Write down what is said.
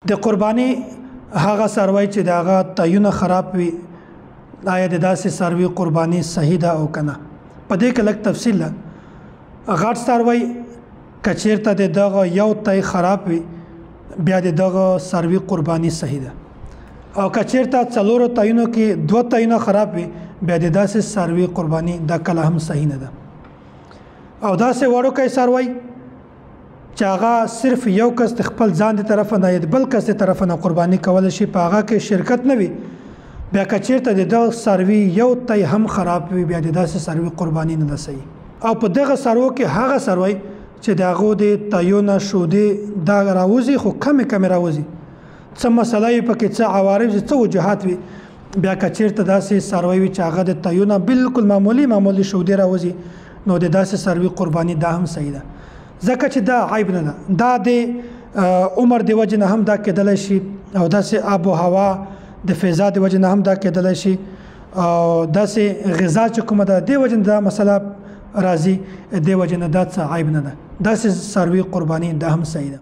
د قرباني هغه څاروی چې د هغه تایونه خراب وي آیا د داسې څاروي قرباني صحیح ده او کنه. په دې کې لږ تفصیل ده. غټ څاروی که چېرته د دغه یو تی خراب وي بیا د دغه څاروي قرباني صحیح ده، او که چېرته څلورو تایونو کې دوه تایونه خراب وي بیا د داسې څاروي قرباني دا کله هم صحیح نه ده. او داسې وړوکی څاروی چې هغه صرف یو کس د خپل ځان د طرفه نه یا د بل کس د طرفه نه قرباني کولی شي، په هغه کې شرکت نه وي، بیا که چېرته د دغه څاروي یو تی هم خراب وي بیا د داسې څاروي قرباني نه ده صحیح. او په دغه څاروو کې هغه څاروی چې د هغو د تایونه شودې دا راوځي خو کمې راوځي، څه مسله یې پکې څه عوارض څه وجوهات وي، بیا که چېرته داسې څاروی وي چې هغه د تایونه بالکل معمولي شودې راوځي نو د داسې څاروي قرباني دا هم صحیح ده، ځکه چې دا عیب نه ده. دا د عمر د وجې نه هم دا کېدلی شي، او داسې آب و هوا د فضا د وجې نه هم دا کېدلی شي، او داسې غذا چې کومه ده د وجې نه دا مسله راځي، د وجې نه دا څه عیب نه ده. داسې څاروي قرباني دا هم صحیح ده.